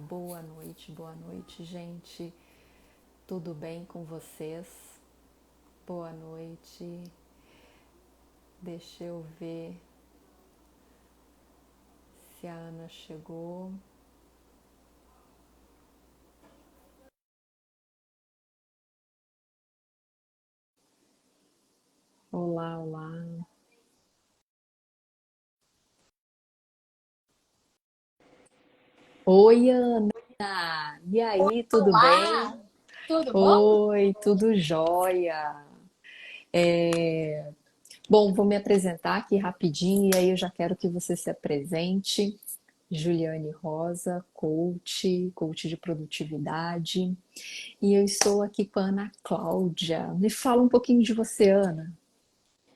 boa noite, gente. Tudo bem com vocês? Boa noite. Deixa eu ver se a Ana chegou. Olá, olá. Oi, Ana. E aí, tudo bem? Olá, tudo bom? Oi, tudo jóia. Bom, vou me apresentar aqui rapidinho e aí eu já quero que você se apresente. Juliane Rosa, coach de produtividade. E eu estou aqui com a Ana Cláudia. Me fala um pouquinho de você, Ana.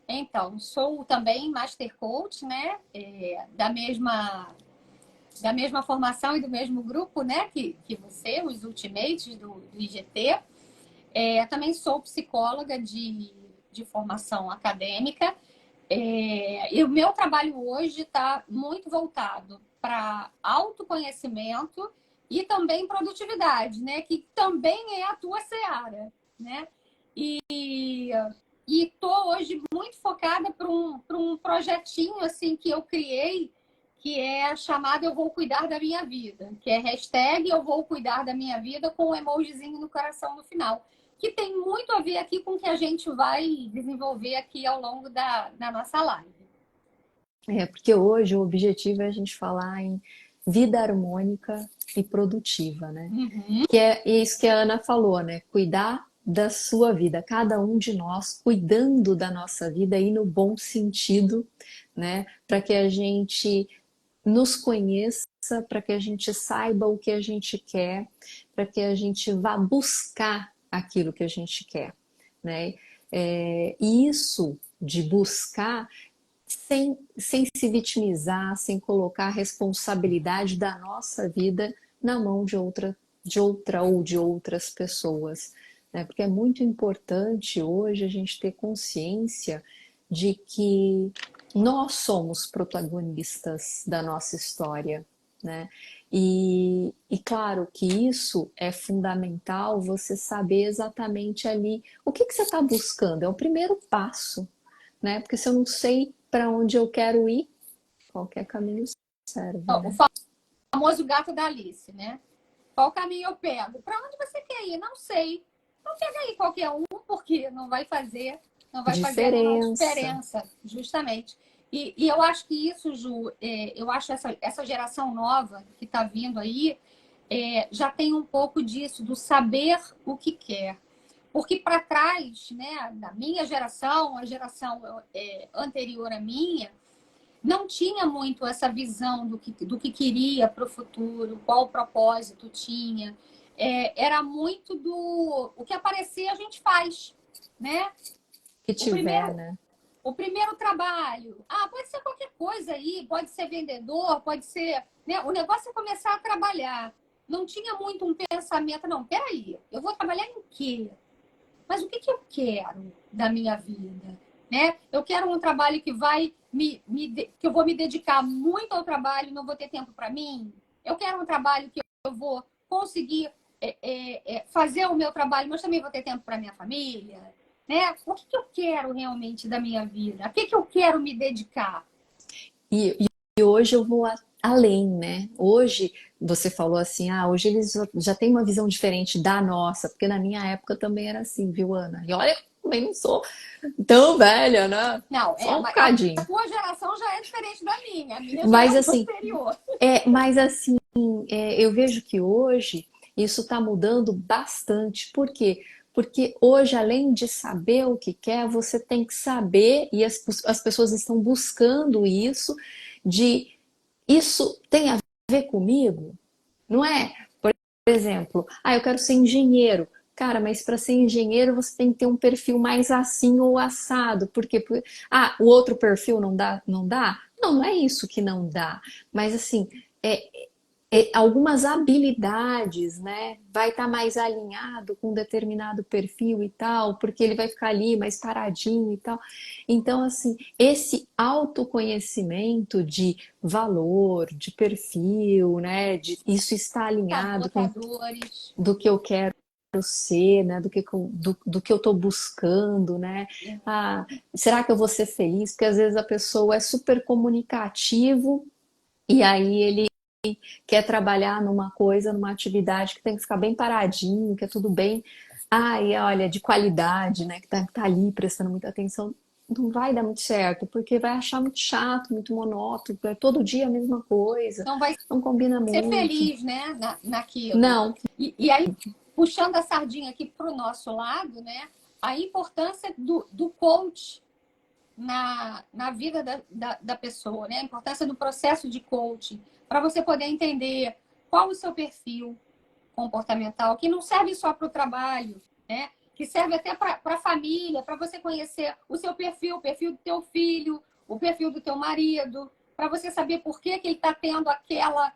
Então, sou também Master Coach, né? Da mesma formação e do mesmo grupo, né? Que você, os Ultimates do IGT. Também sou psicóloga de formação acadêmica. E o meu trabalho hoje está muito voltado para autoconhecimento e também produtividade, né? Que também é a tua seara, né? E estou hoje muito focada para um projetinho assim que eu criei, que é chamado Eu Vou Cuidar da Minha Vida, que é hashtag Eu Vou Cuidar da Minha Vida com um emojizinho no coração no final, que tem muito a ver aqui com o que a gente vai desenvolver aqui ao longo da nossa live. Porque hoje o objetivo é a gente falar em vida harmônica e produtiva, né? Uhum. Que é isso que a Ana falou, né? Cuidar da sua vida, cada um de nós cuidando da nossa vida e no bom sentido, né? Para que a gente nos conheça, para que a gente saiba o que a gente quer, para que a gente vá buscar aquilo que a gente quer, né? E isso de buscar sem se vitimizar, sem colocar a responsabilidade da nossa vida na mão de outra ou de outras pessoas, né? Porque é muito importante hoje a gente ter consciência de que nós somos protagonistas da nossa história, né? E claro que isso é fundamental você saber exatamente ali o que você está buscando, é o primeiro passo, né? Porque se eu não sei para onde eu quero ir, qualquer caminho serve, O né? famoso gato da Alice, né? Qual caminho eu pego? Para onde você quer ir? Não sei. Então pega aí qualquer um, porque não vai fazer a menor Diferença. diferença, justamente. E eu acho que isso, Ju, eu acho essa geração nova que está vindo aí, já tem um pouco disso, do saber o que quer. Porque para trás, né, da minha geração, a geração anterior à minha, não tinha muito essa visão do que queria para o futuro, qual o propósito tinha. Era muito do o que aparecer a gente faz, né? Que O tiver, primeiro, né? o primeiro trabalho, pode ser qualquer coisa aí, pode ser vendedor, pode ser, né? O negócio é começar a trabalhar. Não tinha muito um pensamento, não, peraí, eu vou trabalhar em quê? Mas o que eu quero da minha vida? Né? Eu quero um trabalho que vai que eu vou me dedicar muito ao trabalho, não vou ter tempo para mim. Eu quero um trabalho que eu vou conseguir fazer o meu trabalho, mas também vou ter tempo para minha família. Né? O que eu quero realmente da minha vida? A que eu quero me dedicar? E hoje eu vou além, né? Hoje você falou assim, hoje eles já têm uma visão diferente da nossa, porque na minha época também era assim, viu, Ana? E olha, eu também não sou tão velha, né? Não, Só um mas a bocadinho. tua geração já é diferente da minha. A minha já é Mas um assim, posterior. eu vejo que hoje isso está mudando bastante. Por quê? Porque hoje, além de saber o que quer, você tem que saber, e as pessoas estão buscando isso, de isso tem a ver comigo? Não é? Por exemplo, eu quero ser engenheiro. Cara, mas para ser engenheiro você tem que ter um perfil mais assim ou assado. Por quê? Porque, o outro perfil não dá? Não dá? Não, não é isso que não dá. Mas assim, algumas habilidades, né? Vai estar mais alinhado com um determinado perfil e tal, porque ele vai ficar ali mais paradinho e tal. Então, assim, esse autoconhecimento de valor, de perfil, né? De isso está alinhado com Sabotadores. do que eu quero ser, né? Do que eu estou buscando, né? Ah, será que eu vou ser feliz? Porque às vezes a pessoa é super comunicativo e aí ele quer trabalhar numa coisa, numa atividade que tem que ficar bem paradinho, que é tudo bem, ai, olha, de qualidade, né? Que tá ali prestando muita atenção. Não vai dar muito certo, porque vai achar muito chato, muito monótono, é todo dia a mesma coisa, Não vai não combina ser muito. feliz, né, naquilo. Não, E aí, puxando a sardinha aqui para o nosso lado, né, a importância do coach na vida da pessoa, né? A importância do processo de coaching, para você poder entender qual o seu perfil comportamental, que não serve só para o trabalho, né? Que serve até para a família, para você conhecer o seu perfil, o perfil do teu filho, o perfil do teu marido, para você saber por que ele está tendo aquela...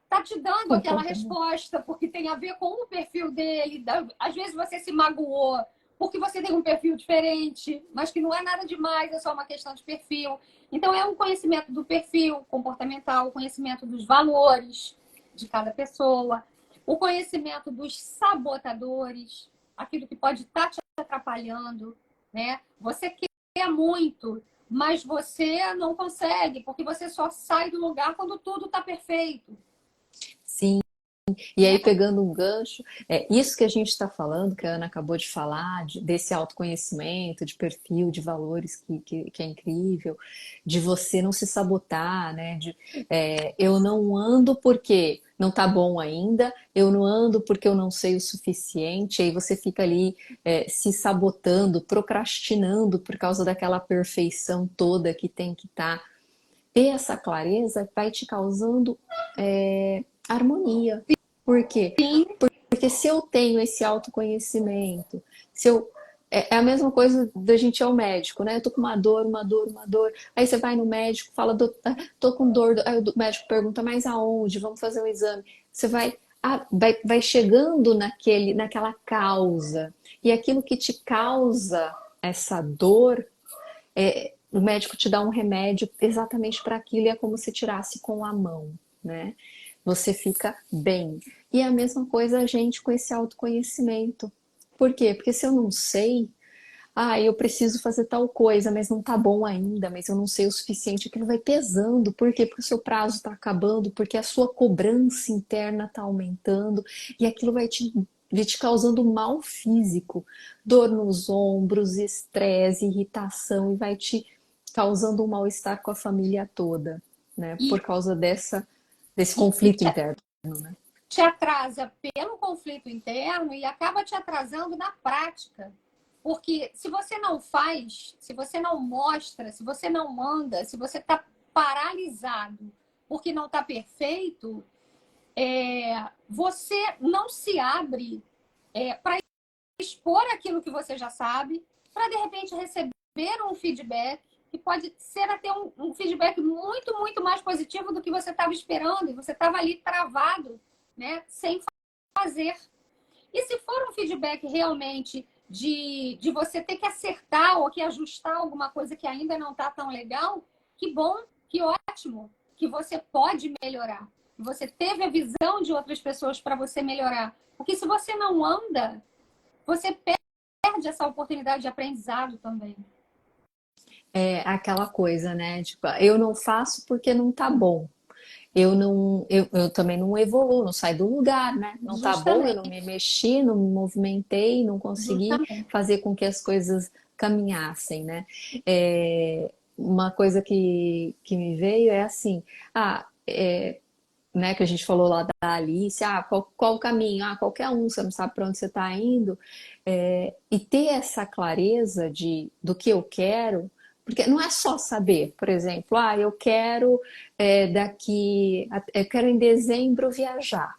Tá te dando aquela comportamento. resposta, porque tem a ver com o perfil dele. Às vezes você se magoou porque você tem um perfil diferente, mas que não é nada demais, é só uma questão de perfil. Então, é um conhecimento do perfil comportamental, o conhecimento dos valores de cada pessoa, o conhecimento dos sabotadores, aquilo que pode estar te atrapalhando, né? Você quer muito, mas você não consegue, porque você só sai do lugar quando tudo está perfeito. Sim. E aí, pegando um gancho, é isso que a gente está falando, que a Ana acabou de falar, desse autoconhecimento, de perfil, de valores que é incrível, de você não se sabotar, né? Eu não ando porque não tá bom ainda, eu não ando porque eu não sei o suficiente, aí você fica ali se sabotando, procrastinando por causa daquela perfeição toda que tem que estar. Ter essa clareza vai te causando harmonia. Por quê? Sim, Porque se eu tenho esse autoconhecimento, se eu é a mesma coisa da gente ir ao médico, né? Eu tô com uma dor, uma dor, uma dor. Aí você vai no médico, fala, tô com dor. Aí o médico pergunta, mas aonde? Vamos fazer um exame. Você vai chegando naquela causa. E aquilo que te causa essa dor, o médico te dá um remédio exatamente para aquilo e é como se tirasse com a mão, né? Você fica bem. E a mesma coisa a gente com esse autoconhecimento. Por quê? Porque se eu não sei, eu preciso fazer tal coisa, mas não tá bom ainda, mas eu não sei o suficiente, aquilo vai pesando. Por quê? Porque o seu prazo está acabando, porque a sua cobrança interna está aumentando e aquilo vai te causando mal físico, dor nos ombros, estresse, irritação e vai te causando um mal-estar com a família toda, né? e, Por causa desse e conflito interno, né? te atrasa pelo conflito interno e acaba te atrasando na prática. Porque se você não faz, se você não mostra, se você não manda, se você está paralisado porque não está perfeito, você não se abre para expor aquilo que você já sabe, para de repente receber um feedback que pode ser até um feedback muito, muito mais positivo do que você estava esperando, e você estava ali travado, né, sem fazer. E se for um feedback realmente de você ter que acertar ou que ajustar alguma coisa que ainda não está tão legal, que bom, que ótimo, que você pode melhorar. Você teve a visão de outras pessoas para você melhorar. Porque se você não anda, você perde essa oportunidade de aprendizado também. É aquela coisa, né? Tipo, eu não faço porque não tá bom. Eu não, eu também não evoluo, não saio do lugar, né? Não tá bom, eu não me Justamente. mexi, não me movimentei, não consegui Justamente. fazer com que as coisas caminhassem, né? Uma coisa que me veio é assim, né, que a gente falou lá da Alice, qual o caminho? Qualquer um, você não sabe para onde você está indo. E ter essa clareza do que eu quero, porque não é só saber, por exemplo, eu quero eu quero em dezembro viajar,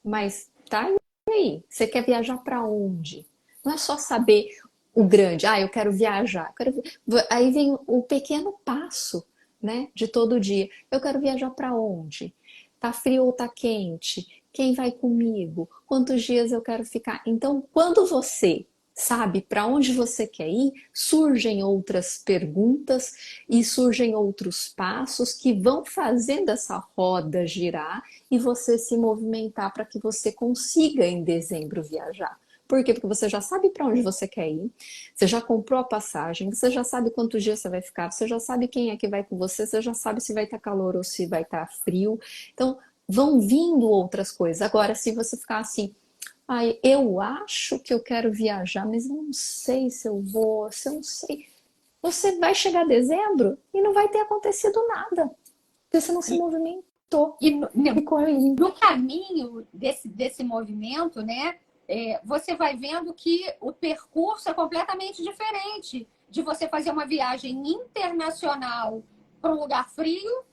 mas tá e aí, você quer viajar para onde? Não é só saber o grande, eu quero viajar, aí vem o pequeno passo, né, de todo dia. Eu quero viajar para onde? Tá frio ou tá quente? Quem vai comigo? Quantos dias eu quero ficar? Então, quando você sabe para onde você quer ir, surgem outras perguntas e surgem outros passos que vão fazendo essa roda girar e você se movimentar para que você consiga em dezembro viajar. Por quê? Porque você já sabe para onde você quer ir, você já comprou a passagem, você já sabe quantos dias você vai ficar, você já sabe quem é que vai com você, você já sabe se vai estar calor ou se vai estar frio. Então, vão vindo outras coisas. Agora, se você ficar assim, ai, eu acho que eu quero viajar, mas eu não sei se eu vou, se eu não sei. Você vai chegar a dezembro e não vai ter acontecido nada, porque você não se movimentou. E no, Ficou aí. no caminho desse movimento, né, você vai vendo que o percurso é completamente diferente de você fazer uma viagem internacional para um lugar frio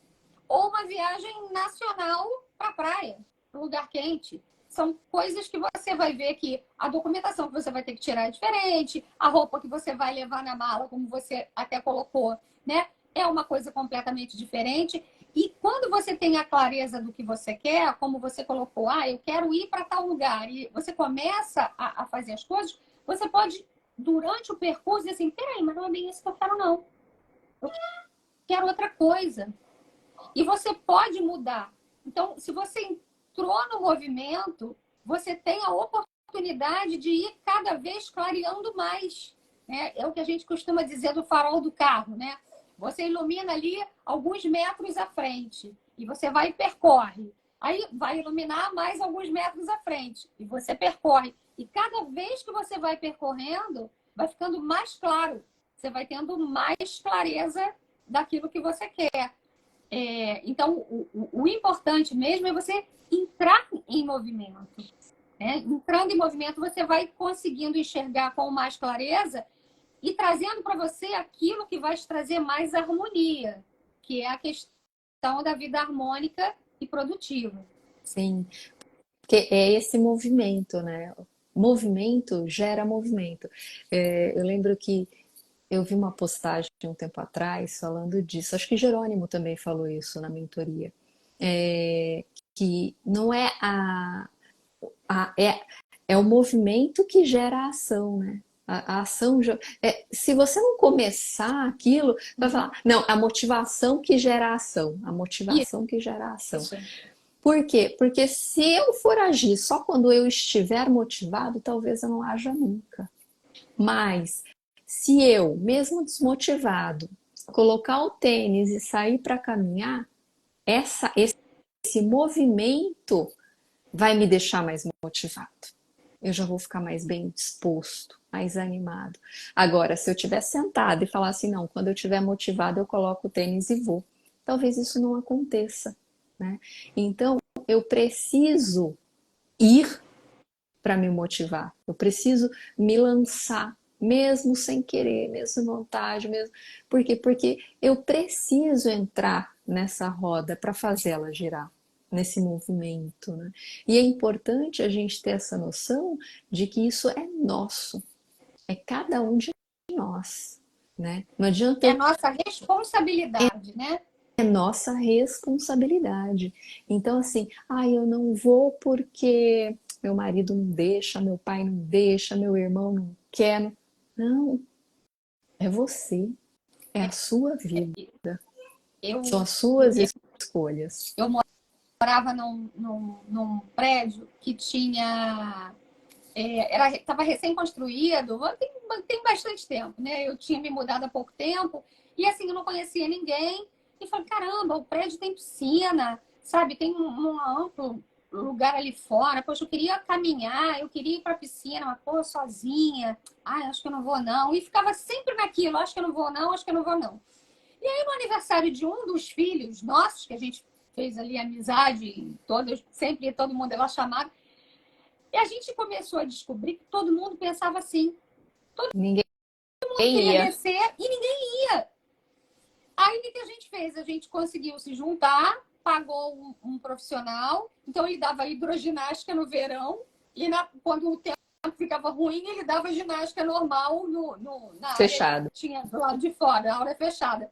ou uma viagem nacional para a praia, para um lugar quente. São coisas que você vai ver que a documentação que você vai ter que tirar é diferente, a roupa que você vai levar na mala, como você até colocou, né? É uma coisa completamente diferente. E quando você tem a clareza do que você quer, como você colocou, eu quero ir para tal lugar, e você começa a fazer as coisas, você pode, durante o percurso, dizer assim, peraí, mas não é bem isso que eu quero, não. Eu quero outra coisa. E você pode mudar. Então, se você entrou no movimento, você tem a oportunidade de ir cada vez clareando mais. Né? É o que a gente costuma dizer do farol do carro, né? Você ilumina ali alguns metros à frente e você vai e percorre. Aí vai iluminar mais alguns metros à frente e você percorre. E cada vez que você vai percorrendo, vai ficando mais claro. Você vai tendo mais clareza daquilo que você quer. Então, o importante mesmo é você entrar em movimento. Né? Entrando em movimento, você vai conseguindo enxergar com mais clareza e trazendo para você aquilo que vai te trazer mais harmonia, que é a questão da vida harmônica e produtiva. Sim, porque é esse movimento, né? Movimento gera movimento. Eu lembro que eu vi uma postagem um tempo atrás falando disso. Acho que Jerônimo também falou isso na mentoria. Que não é é o movimento que gera a ação, né? A ação se você não começar aquilo, vai falar, não, a motivação que gera a ação, a motivação que gera a ação. Isso. Por quê? Porque se eu for agir só quando eu estiver motivado, talvez eu não haja nunca. Mas se eu, mesmo desmotivado, colocar o tênis e sair para caminhar, esse movimento vai me deixar mais motivado. Eu já vou ficar mais bem disposto, mais animado. Agora, se eu estiver sentado e falar assim, não, quando eu estiver motivado eu coloco o tênis e vou. Talvez isso não aconteça, né? Então, eu preciso ir para me motivar. Eu preciso me lançar, mesmo sem querer, mesmo sem vontade, mesmo. Por quê? Porque eu preciso entrar nessa roda para fazê-la girar, nesse movimento, né? E é importante a gente ter essa noção de que isso é nosso, é cada um de nós, né? Não adianta É nossa responsabilidade, né? é nossa responsabilidade. Então, assim, eu não vou porque meu marido não deixa, meu pai não deixa, meu irmão não quer. Não, é você, é a sua vida, são Eu, as suas escolhas. eu morava num prédio que tinha estava recém-construído, tem bastante tempo, né? Eu tinha me mudado há pouco tempo e assim eu não conhecia ninguém e falei, caramba, o prédio tem piscina, sabe? Tem um amplo lugar ali fora. Poxa, eu queria caminhar, eu queria ir para a piscina, mas pô, sozinha. Ai, acho que eu não vou não. E ficava sempre naquilo, acho que eu não vou não, acho que eu não vou não. E aí no aniversário de um dos filhos nossos, que a gente fez ali amizade, sempre todo mundo era chamado, e a gente começou a descobrir que todo mundo pensava assim. Ninguém Todo mundo queria ia. descer e ninguém ia. Aí o que a gente fez? A gente conseguiu se juntar, pagou um profissional, então ele dava hidroginástica no verão, e quando o tempo ficava ruim, ele dava ginástica normal na área Fechado. que tinha do lado de fora, a área fechada.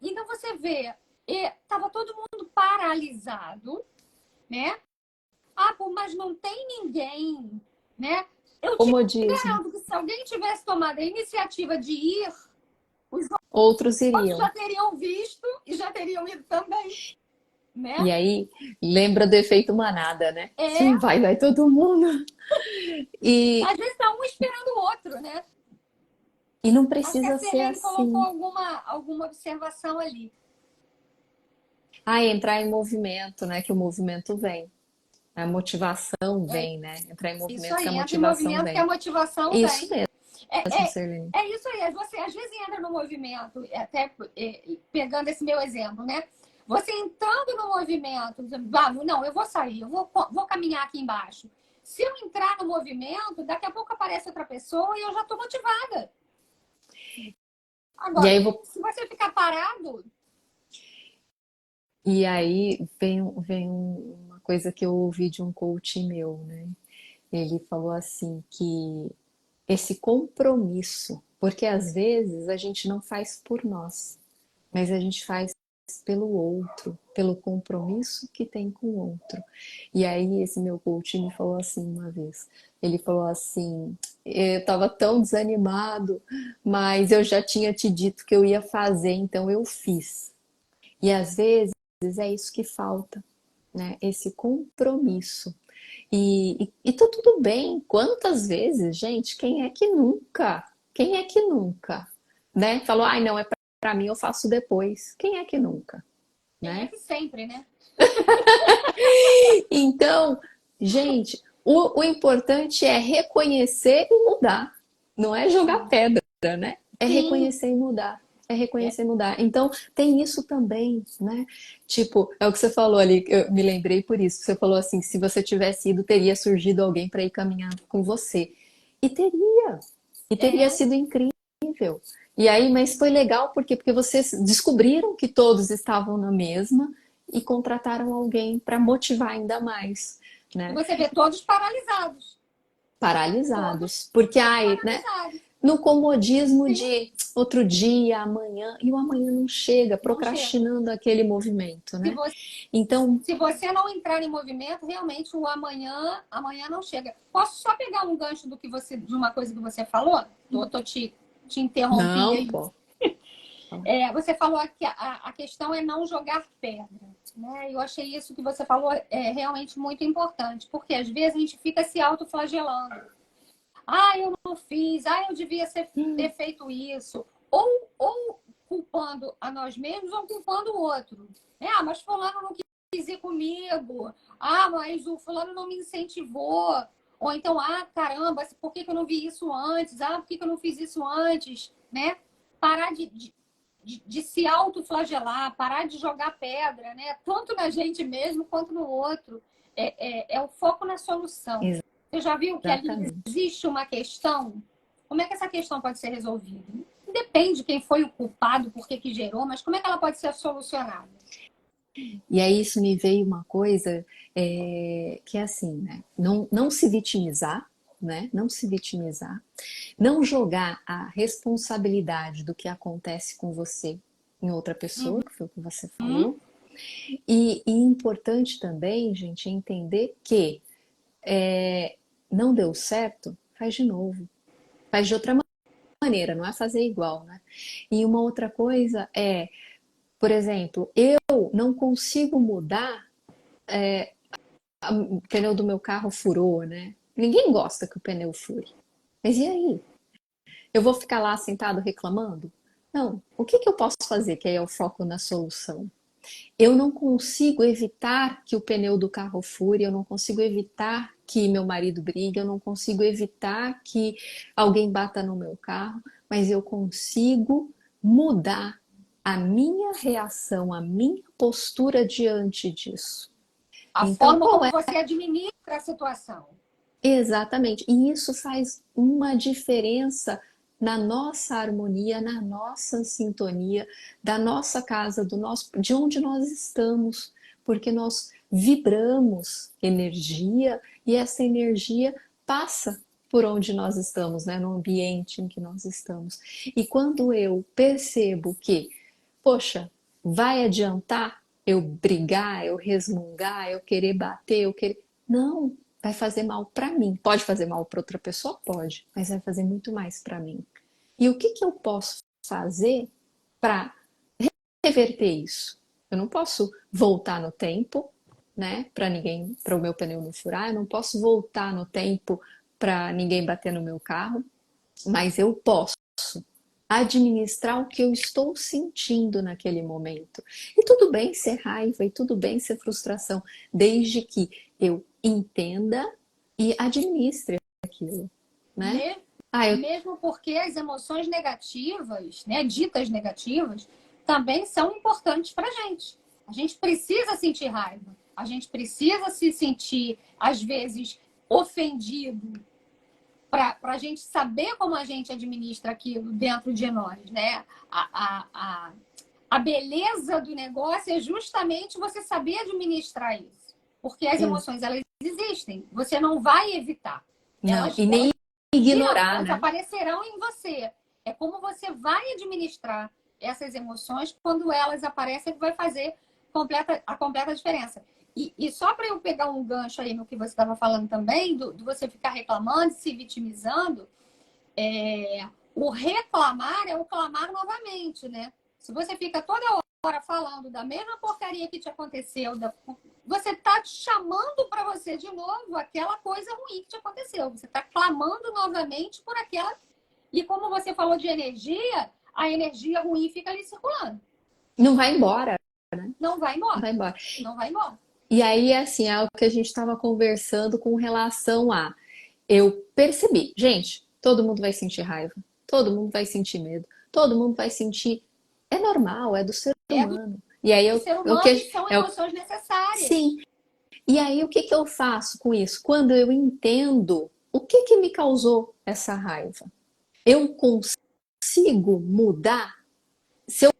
Então você vê, E tava todo mundo paralisado, né? Ah, pô, mas não tem ninguém, né? Eu te Comodismo. garanto que se alguém tivesse tomado a iniciativa de ir, os Outros outros iriam. já teriam visto e já teriam ido também, né? E aí, lembra do efeito manada, né? É, Sim, vai todo mundo. E, às vezes tá um esperando o outro, né? e não Acho que a precisa ser Serlene colocou assim. alguma observação ali. Ah, entrar em movimento, né? Que o movimento vem. A motivação É vem, né? Entrar em isso movimento que a aí, entra em motivação movimento que a vem. motivação Isso vem. mesmo, É, é, Serlene. é isso aí. Você às vezes entra no movimento, pegando esse meu exemplo, né? Você entrando no movimento, não, eu vou sair, vou caminhar aqui embaixo. Se eu entrar no movimento, daqui a pouco aparece outra pessoa e eu já estou motivada. E Agora, aí, se você ficar parado, vem uma coisa que eu ouvi de um coach meu, né? Ele falou assim que esse compromisso, porque às vezes a gente não faz por nós, mas a gente faz pelo outro, pelo compromisso que tem com o outro. E aí esse meu coach me falou assim uma vez, ele falou assim, eu estava tão desanimado, mas eu já tinha te dito que eu ia fazer, então eu fiz. E às vezes é isso que falta, né? Esse compromisso. E tá tudo bem. Quantas vezes, gente, quem é que nunca? Quem é que nunca? Né? Falou, ai, não, é pra mim, eu faço depois. Quem é que nunca? quem é Né? que sempre, né? Então, gente, o importante é reconhecer e mudar. Não é jogar Sim. pedra, né? É Sim. reconhecer e mudar. É É, reconhecer e mudar. Então, tem isso também, né? Tipo, é o que você falou ali, eu me lembrei por isso. Você falou assim, se você tivesse ido, teria surgido alguém para ir caminhar com você. E teria. E teria é, sido incrível. E aí, mas foi legal porque vocês descobriram que todos estavam na mesma e contrataram alguém para motivar ainda mais, e né? você vê todos paralisados. Todos Paralisados. Porque, ai, né? paralisados. No comodismo Sim, de outro dia, amanhã, e o amanhã não chega, não chega. procrastinando aquele movimento, Se né? você, Então, se você não entrar em movimento, realmente o amanhã não chega. Posso só pegar um gancho de uma coisa que você falou? Te interrompi não, aí. pô. Você falou que a questão é não jogar pedra. Né? Eu achei isso que você falou realmente muito importante, porque às vezes a gente fica se autoflagelando. Ah, eu não fiz, eu devia ter feito isso. Ou culpando a nós mesmos ou culpando o outro. Mas fulano não quis ir comigo. Mas o fulano não me incentivou. Ou então, caramba, por que eu não vi isso antes? Por que eu não fiz isso antes? Né? Parar de se autoflagelar, parar de jogar pedra, né? Tanto na gente mesmo quanto no outro. É o foco na solução. Você já viu que ali Exatamente. existe uma questão? Como é que essa questão pode ser resolvida? Depende de quem foi o culpado, por que gerou, mas como é que ela pode ser solucionada? E aí isso me veio uma coisa que é assim, né? Não se vitimizar, né? Não se vitimizar, não jogar a responsabilidade do que acontece com você em outra pessoa, Uhum. que foi o que você falou. E importante também, gente, é entender que não deu certo, faz de novo, faz de outra maneira, não é fazer igual, né? E uma outra coisa é, por exemplo, eu não consigo mudar o pneu do meu carro furou, né? Ninguém gosta que o pneu fure. Mas e aí? Eu vou ficar lá sentado reclamando? Não. O que eu posso fazer? Que aí é o foco na solução. Eu não consigo evitar que o pneu do carro fure, eu não consigo evitar que meu marido brigue, eu não consigo evitar que alguém bata no meu carro, mas eu consigo mudar a minha reação, a minha postura diante disso. A Então, forma qual como é você administra a situação. exatamente? E isso faz uma diferença na nossa harmonia, na nossa sintonia, da nossa casa, de onde nós estamos, porque nós vibramos energia e essa energia passa por onde nós estamos, né? No ambiente em que nós estamos. E quando eu percebo que, poxa, Vai adiantar eu brigar, eu resmungar, eu querer bater, eu querer. Não, vai fazer mal para mim. Pode fazer mal para outra pessoa? Pode, mas vai fazer muito mais para mim. E o que que eu posso fazer para reverter isso? Eu não posso voltar no tempo, né, para ninguém, para o meu pneu não furar, eu não posso voltar no tempo para ninguém bater no meu carro, mas eu posso administrar o que eu estou sentindo naquele momento. E tudo bem ser raiva, e tudo bem ser frustração, desde que eu entenda e administre aquilo, né? Me- Ah, eu Mesmo porque as emoções negativas, né, ditas negativas, também são importantes para a gente. A gente precisa sentir raiva, a gente precisa se sentir, às vezes, ofendido, para a gente saber como a gente administra aquilo dentro de nós, né? A beleza do negócio é justamente você saber administrar isso. Porque as emoções, elas existem. Você não vai evitar. não, e Elas nem ignorar, elas né? aparecerão em você. É como você vai administrar essas emoções quando elas aparecem que vai fazer a completa diferença. E só para eu pegar um gancho aí no que você estava falando também, do você ficar reclamando, se vitimizando, o reclamar é o clamar novamente, né? Se você fica toda hora falando da mesma porcaria que te aconteceu, você está chamando para você de novo aquela coisa ruim que te aconteceu. Você está clamando novamente por aquela. E como você falou de energia, a energia ruim fica ali circulando. Não vai embora, Não vai não embora. vai embora. Não vai embora. E aí, assim, é o que a gente estava conversando com relação a. Eu percebi, gente, todo mundo vai sentir raiva, todo mundo vai sentir medo, todo mundo vai sentir. É normal, é do ser É do humano. E aí ser é o humano e que são é o, emoções necessárias. sim. E aí o que que eu faço com isso? Quando eu entendo o que que me causou essa raiva, eu consigo mudar. Se eu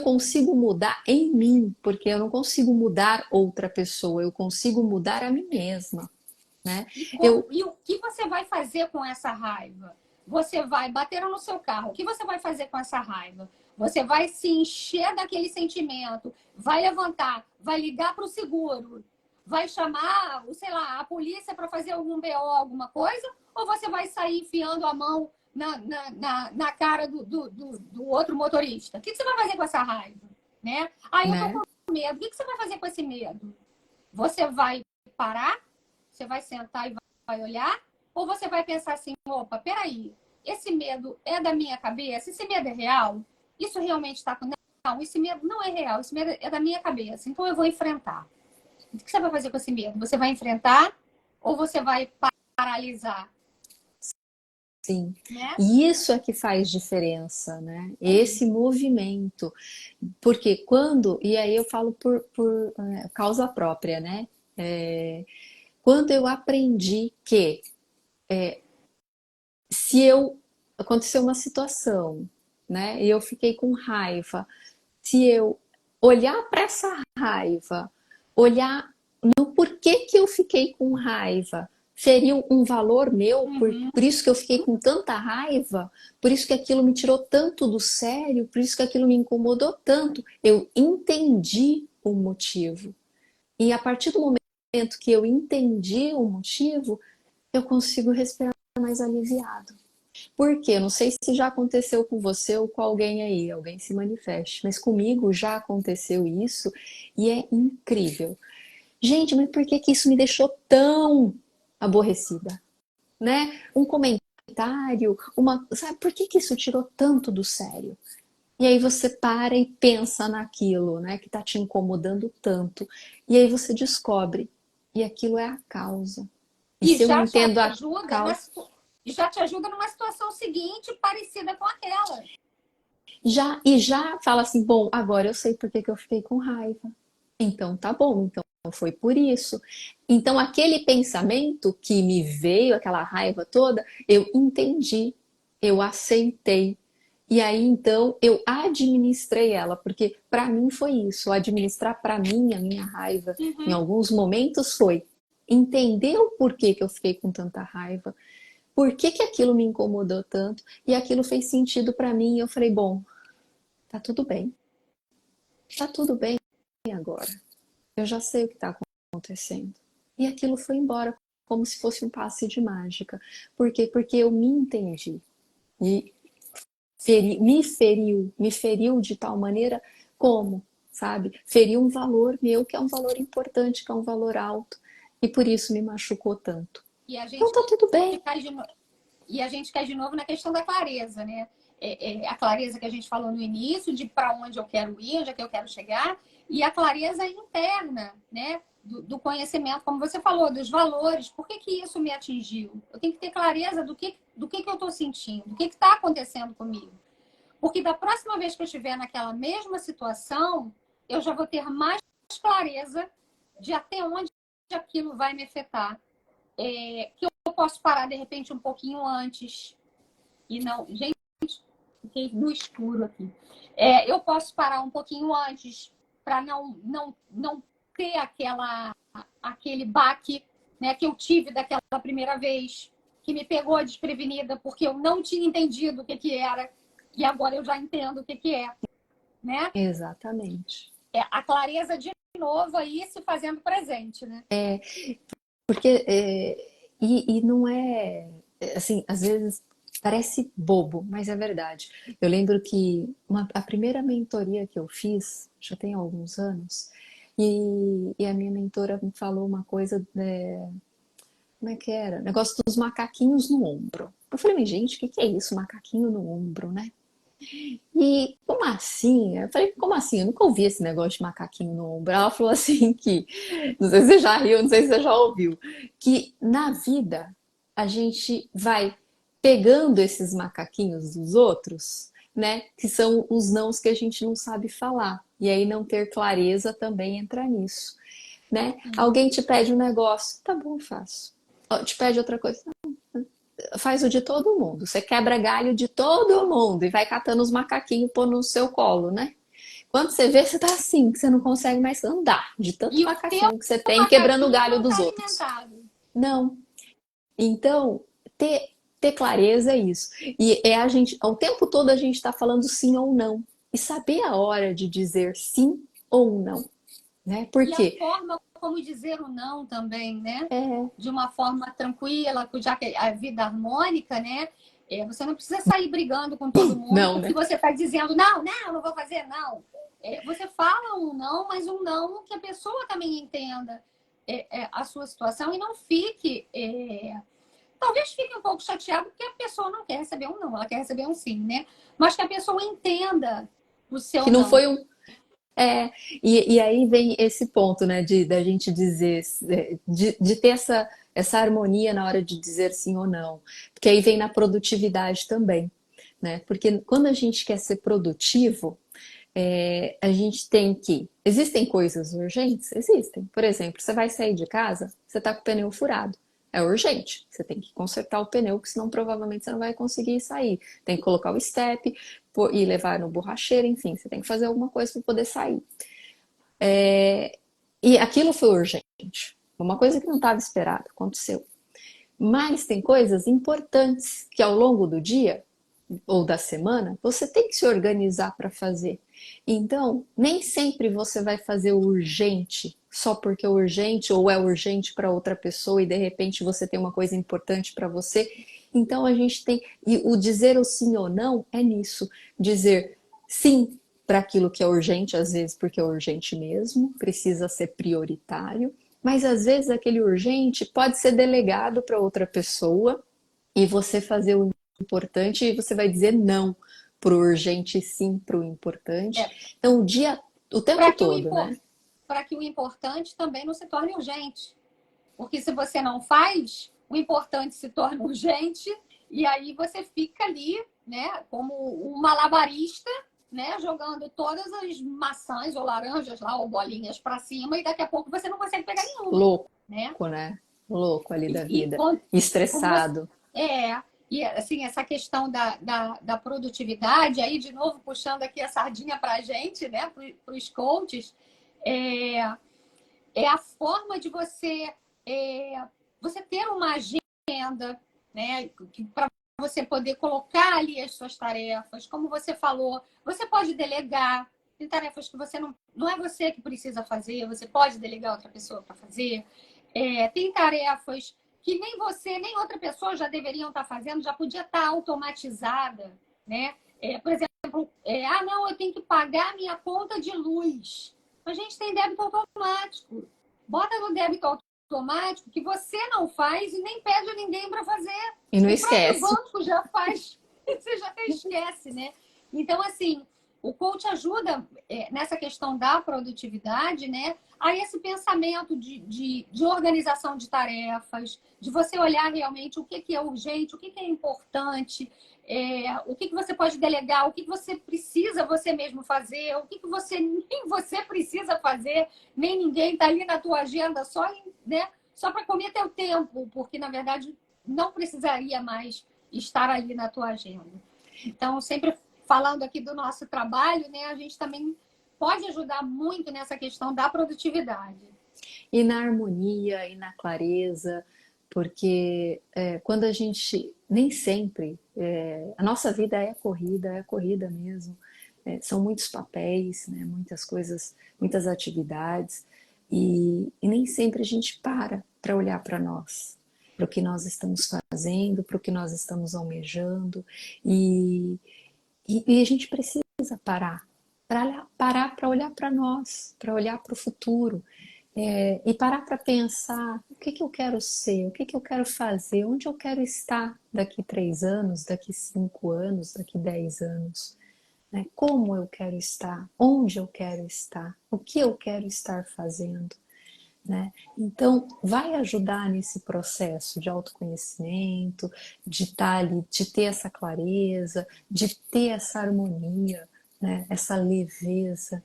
consigo mudar em mim, porque eu não consigo mudar outra pessoa, eu consigo mudar a mim mesma, né? Eu E o que você vai fazer com essa raiva? Você vai bater no seu carro. O que você vai fazer com essa raiva? Você vai se encher daquele sentimento, vai levantar, vai ligar para o seguro, vai chamar, sei lá, a polícia para fazer algum BO, alguma coisa? Ou você vai sair enfiando a mão na cara do outro motorista? O que você vai fazer com essa raiva? Né? Ah, eu tô né? com medo. O que você vai fazer com esse medo? Você vai parar? Você vai sentar e vai olhar? Ou você vai pensar assim, opa, peraí, esse medo é da minha cabeça? Esse medo é real? Isso realmente está com... Não, esse medo não é real, esse medo é da minha cabeça. Então eu vou enfrentar. O que você vai fazer com esse medo? Você vai enfrentar ou você vai paralisar? Sim. Né? E isso é que faz diferença, né? Esse movimento. Porque quando, e aí eu falo por causa própria, né? Quando eu aprendi que se eu aconteceu uma situação, né, e eu fiquei com raiva, se eu olhar para essa raiva, olhar no porquê que eu fiquei com raiva, seria um valor meu, Uhum. por isso que eu fiquei com tanta raiva, por isso que aquilo me tirou tanto do sério, por isso que aquilo me incomodou tanto. Eu entendi o motivo. E a partir do momento que eu entendi o motivo, eu consigo respirar mais aliviado. Por quê? Não sei se já aconteceu com você ou com alguém aí, alguém se manifeste, mas comigo já aconteceu isso e é incrível. Gente, mas por que que isso me deixou tão aborrecida? Né? Um comentário, sabe, por que que isso tirou tanto do sério? E aí você para e pensa naquilo, né, que tá te incomodando tanto. E aí você descobre, e aquilo é a causa. E E se eu já te entendo a ajuda causa, e já te ajuda numa situação seguinte parecida com aquela. já fala assim, bom, agora eu sei por que que eu fiquei com raiva. Então tá bom, então foi por isso. Então aquele pensamento que me veio, aquela raiva toda, eu entendi, eu aceitei. E aí então eu administrei ela, porque para mim foi isso, administrar para mim a minha raiva em Uhum. alguns momentos foi entender o porquê que eu fiquei com tanta raiva, por que que aquilo me incomodou tanto, e aquilo fez sentido para mim, e eu falei, bom, tá tudo bem. tá tudo bem agora. Eu já sei o que está acontecendo. E aquilo foi embora, como se fosse um passe de mágica. Por quê? Porque eu me entendi. E me feriu de tal maneira como, sabe? Feriu um valor meu, que é um valor importante, que é um valor alto. E por isso me machucou tanto. E a Então gente tá tudo bem. cai de, e a gente cai de novo na questão da clareza, né? A clareza que a gente falou no início, de para onde eu quero ir, onde é que eu quero chegar, e a clareza interna, né? Do conhecimento, como você falou, dos valores, por que que isso me atingiu? Eu tenho que ter clareza do que eu estou sentindo, do que está acontecendo comigo. Porque da próxima vez que eu estiver naquela mesma situação, eu já vou ter mais clareza de até onde aquilo vai me afetar. Que eu posso parar, de repente, um pouquinho antes. E não... Gente, fiquei no escuro aqui. Eu posso parar um pouquinho antes para não ter aquele baque, né, que eu tive daquela primeira vez, que me pegou desprevenida, porque eu não tinha entendido o que, que era. E agora eu já entendo o que, que é. Né? Exatamente. A clareza de novo aí se fazendo presente, né? Porque, e não é, assim, às vezes parece bobo, mas é verdade. Eu lembro que a primeira mentoria que eu fiz, já tem alguns anos, e a minha mentora me falou uma coisa, como é que era? Negócio dos macaquinhos no ombro. Eu falei, mas gente, o que que é isso, macaquinho no ombro, né? E como assim? Eu falei, como assim? Eu nunca ouvi esse negócio de macaquinho no ombro. Ela falou assim que, não sei se você já riu, não sei se você já ouviu, que na vida a gente vai pegando esses macaquinhos dos outros, né? Que são os nãos que a gente não sabe falar. E aí não ter clareza também entra nisso, né? Alguém te pede um negócio, tá bom, faço. Ó, te pede outra coisa, faz o de todo mundo. Você quebra galho de todo mundo e vai catando os macaquinhos pôr no seu colo, né? Quando você vê, você tá assim, que você não consegue mais andar de tanto E o teu macaquinho que você tem quebrando o macaquinho galho não dos está outros. alimentado. Não. Então, ter clareza é isso. E é a gente, o tempo todo a gente está falando sim ou não. E saber a hora de dizer sim ou não, né? Por E a quê? forma como dizer o não também, né? É, De uma forma tranquila, já que a vida harmônica, né? Você não precisa sair brigando com todo mundo não, porque né? você está dizendo não vou fazer não. Você fala um não, mas um não que a pessoa também entenda a sua situação e não fique... talvez fique um pouco chateado porque a pessoa não quer receber um não, ela quer receber um sim, né? Mas que a pessoa entenda o seu Que não não. foi um. É, e aí vem esse ponto, né, da gente dizer, de ter essa harmonia na hora de dizer sim ou não. Porque aí vem na produtividade também, né? Porque quando a gente quer ser produtivo, a gente tem que. Existem coisas urgentes? Existem. Por exemplo, você vai sair de casa, você está com o pneu furado. É urgente. Você tem que consertar o pneu, porque senão provavelmente você não vai conseguir sair. Tem que colocar o step e levar no borracheiro, enfim, você tem que fazer alguma coisa para poder sair. E aquilo foi urgente. Uma coisa que não estava esperada, aconteceu. Mas tem coisas importantes que ao longo do dia ou da semana, você tem que se organizar para fazer. Então, nem sempre você vai fazer o urgente só porque é urgente ou é urgente para outra pessoa e de repente você tem uma coisa importante para você. Então a gente tem e o dizer o sim ou não é nisso, dizer sim para aquilo que é urgente, às vezes porque é urgente mesmo, precisa ser prioritário, mas às vezes aquele urgente pode ser delegado para outra pessoa e você fazer o importante e você vai dizer não pro urgente e sim pro importante. É, Então, o tempo para que todo, né? o importante também não se torne urgente. Porque se você não faz, o importante se torna urgente e aí você fica ali, né, como um malabarista, né, jogando todas as maçãs ou laranjas lá ou bolinhas para cima e daqui a pouco você não consegue pegar nenhuma, Louco, né? né? Louco ali da E vida. como você, Estressado. e assim, essa questão da produtividade, aí de novo puxando aqui a sardinha para a gente, né, para os coaches, é, é a forma de você ter uma agenda, né, para você poder colocar ali as suas tarefas, como você falou, você pode delegar, tem tarefas que você não é você que precisa fazer, você pode delegar outra pessoa para fazer. Tem tarefas que nem você, nem outra pessoa já deveriam estar fazendo, já podia estar automatizada, né? Por exemplo, não, eu tenho que pagar minha conta de luz. A gente tem débito automático. Bota no débito automático que você não faz e nem pede a ninguém para fazer. E não O próprio esquece. banco já faz. Você já até esquece, né? Então, assim, o coach ajuda nessa questão da produtividade, né? A esse pensamento de organização de tarefas, de você olhar realmente o que é urgente, o que é importante, o que você pode delegar, o que você precisa você mesmo fazer, o que você nem você precisa fazer, nem ninguém está ali na tua agenda só, né? Só para comer teu tempo, porque na verdade não precisaria mais estar ali na tua agenda. Então, sempre falando aqui do nosso trabalho, né, a gente também pode ajudar muito nessa questão da produtividade. E na harmonia e na clareza, porque quando a gente, nem sempre, a nossa vida é corrida mesmo, são muitos papéis, né, muitas coisas, muitas atividades, e nem sempre a gente para olhar para nós, para o que nós estamos fazendo, para o que nós estamos almejando, e a gente precisa parar, para olhar para nós, para olhar para o futuro, e parar para pensar o que eu quero ser, o que eu quero fazer, onde eu quero estar daqui 3 anos, daqui 5 anos, daqui 10 anos. Né? Como eu quero estar, onde eu quero estar, o que eu quero estar fazendo. Né? Então, vai ajudar nesse processo de autoconhecimento, de estar ali, de ter essa clareza, de ter essa harmonia, né? Essa leveza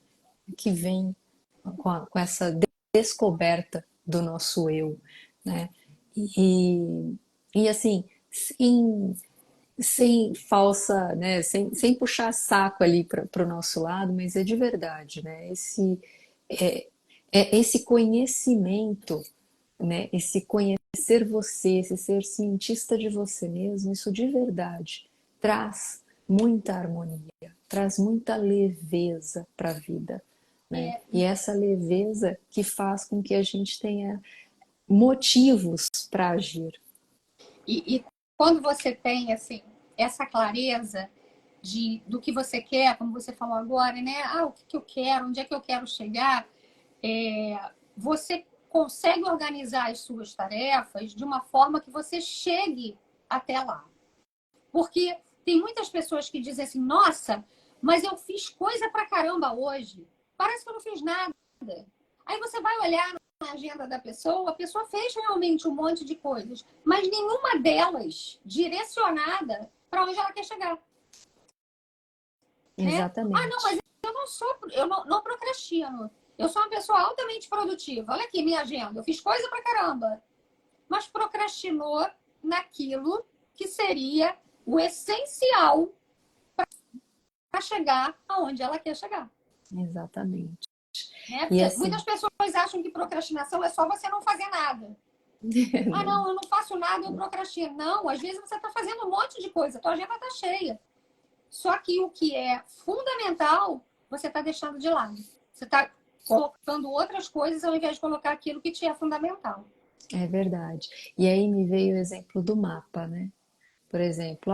que vem com essa descoberta do nosso eu. Né? E assim, sem falsa, né? Sem puxar saco ali para o nosso lado, mas é de verdade, né? É, esse conhecimento, né? Esse conhecer você, esse ser cientista de você mesmo, isso de verdade traz muita harmonia, traz muita leveza para a vida, né? E essa leveza que faz com que a gente tenha motivos para agir. E quando você tem assim essa clareza do que você quer, como você falou agora, né? O que eu quero, onde é que eu quero chegar, você consegue organizar as suas tarefas de uma forma que você chegue até lá. Porque tem muitas pessoas que dizem assim, nossa, mas eu fiz coisa pra caramba hoje. Parece que eu não fiz nada. Aí você vai olhar na agenda da pessoa, a pessoa fez realmente um monte de coisas, mas nenhuma delas direcionada para onde ela quer chegar. Né? Exatamente. Não, mas eu não procrastino. Eu sou uma pessoa altamente produtiva. Olha aqui minha agenda, eu fiz coisa pra caramba. Mas procrastinou naquilo que seria o essencial para chegar aonde ela quer chegar. Exatamente. Né? E assim, muitas pessoas acham que procrastinação é só você não fazer nada. Não, eu não faço nada, eu procrastino. Não, às vezes você está fazendo um monte de coisa, tua agenda está cheia. Só que o que é fundamental, você está deixando de lado. Você está colocando outras coisas ao invés de colocar aquilo que te é fundamental. é verdade. E aí me veio o exemplo do mapa, né? Por exemplo,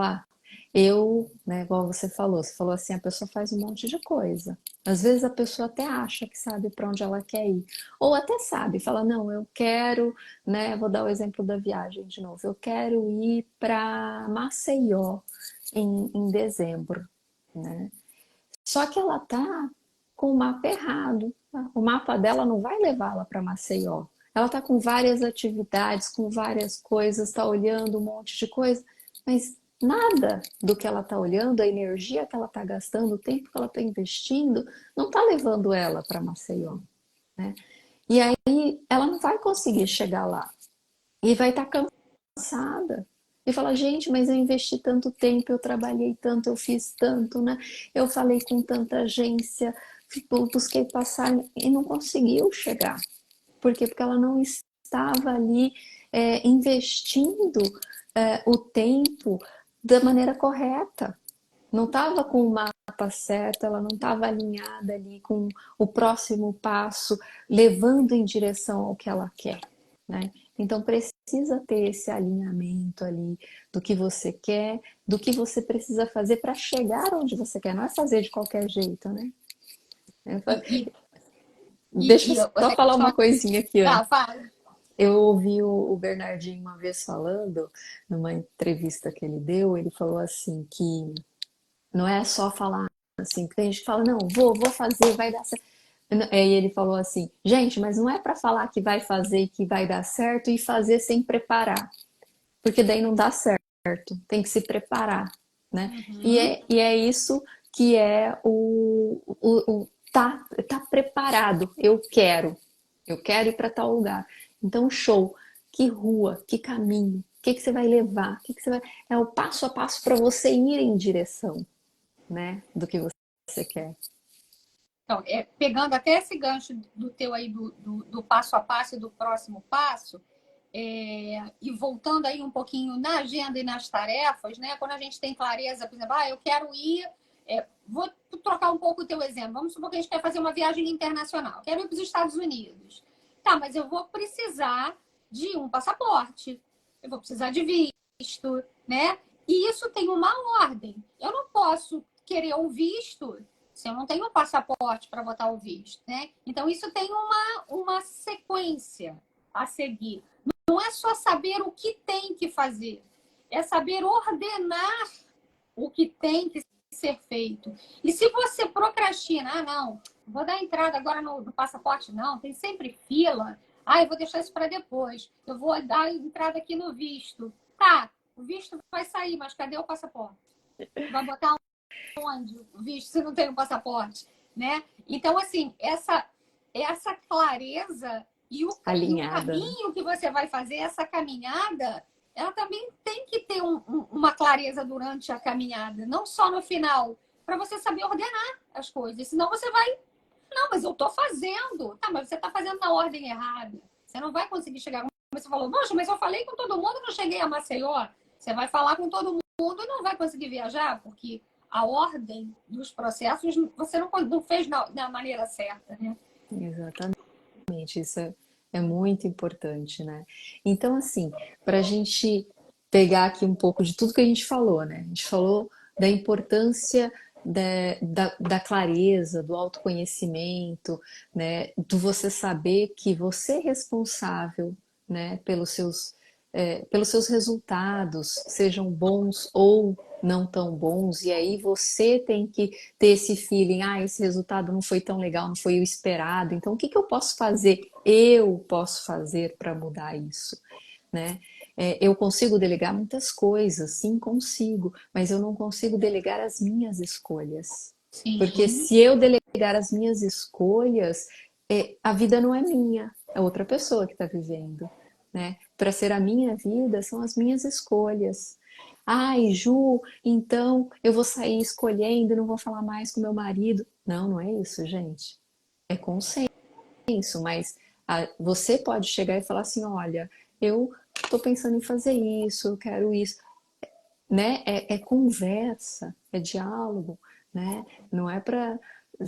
né, igual você falou assim, a pessoa faz um monte de coisa. Às vezes a pessoa até acha que sabe para onde ela quer ir. Ou até sabe, fala, não, eu quero, né, vou dar o exemplo da viagem de novo, eu quero ir para Maceió em dezembro, né? Só que ela tá com o mapa errado. O mapa dela não vai levá-la para Maceió. Ela tá com várias atividades, com várias coisas, tá olhando um monte de coisa, mas nada do que ela tá olhando, a energia que ela tá gastando, o tempo que ela tá investindo, não tá levando ela para Maceió, né? E aí ela não vai conseguir chegar lá e vai estar cansada. E fala, gente, mas eu investi tanto tempo, eu trabalhei tanto, eu fiz tanto, né? Eu falei com tanta agência, busquei passar e não conseguiu chegar. Por quê? Porque ela não estava ali investindo o tempo da maneira correta. Não estava com o mapa mapa certo, ela não estava alinhada ali com o próximo passo, levando em direção ao que ela quer, né? Então precisa ter esse alinhamento ali do que você quer, do que você precisa fazer para chegar onde você quer, não é fazer de qualquer jeito, né? E, e, Deixa eu só essa falar questão. uma coisinha aqui antes. Ah, fala. Eu ouvi o Bernardinho uma vez falando, numa entrevista que ele deu, ele falou assim que não é só falar assim, porque a gente fala, não, vou fazer, vai dar certo. Aí ele falou assim, gente, mas não é para falar que vai fazer e que vai dar certo e fazer sem preparar, porque daí não dá certo, tem que se preparar, né? Uhum. E é isso que é tá preparado, eu quero ir para tal lugar. Então, show, que rua, que caminho, o que que você vai levar, o que que você vai... É o passo a passo para você ir em direção, né, do que você quer. Então, pegando até esse gancho do teu aí, do passo a passo e do próximo passo, e voltando aí um pouquinho na agenda e nas tarefas, né? Quando a gente tem clareza, por exemplo, eu quero ir, vou trocar um pouco o teu exemplo. Vamos supor que a gente quer fazer uma viagem internacional. Quero ir para os Estados Unidos. Tá, mas eu vou precisar de um passaporte, eu vou precisar de visto, né? E isso tem uma ordem. Eu não posso querer o visto se eu não tenho um passaporte para botar o visto, né? Então, isso tem uma sequência a seguir. Não é só saber o que tem que fazer, é saber ordenar o que tem que ser feito. E se você procrastina, não, vou dar entrada agora no passaporte, não, tem sempre fila, eu vou deixar isso para depois, eu vou dar entrada aqui no visto. Tá, o visto vai sair, mas cadê o passaporte? Vai botar onde o visto se não tem um passaporte, né? Então, assim, essa clareza e o Alinhada, né? caminho que você vai fazer, essa caminhada, ela também tem que ter uma clareza durante a caminhada, não só no final, para você saber ordenar as coisas. Senão você vai, não, mas eu estou fazendo. Tá, mas você está fazendo na ordem errada. Você não vai conseguir chegar. Como você falou, poxa, mas eu falei com todo mundo, não cheguei a Maceió. Você vai falar com todo mundo e não vai conseguir viajar, porque a ordem dos processos você não fez na maneira certa, né? Exatamente, isso é muito importante, né? Então, assim, para a gente pegar aqui um pouco de tudo que a gente falou, né? A gente falou da importância da clareza, do autoconhecimento, né? Do você saber que você é responsável, né? Pelos seus resultados, sejam bons ou não tão bons, e aí você tem que ter esse feeling, esse resultado não foi tão legal, não foi o esperado, então o que que eu posso fazer? Eu posso fazer para mudar isso, né? Eu consigo delegar muitas coisas, sim, consigo, mas eu não consigo delegar as minhas escolhas. Porque Sim. se eu delegar as minhas escolhas, a vida não é minha, é outra pessoa que está vivendo, né? Para ser a minha vida, são as minhas escolhas. Ai, Ju, então eu vou sair escolhendo, não vou falar mais com meu marido. Não, não é isso, gente. É consenso, mas você pode chegar e falar assim: olha, eu estou pensando em fazer isso, eu quero isso, né? É conversa, é diálogo, né? Não é para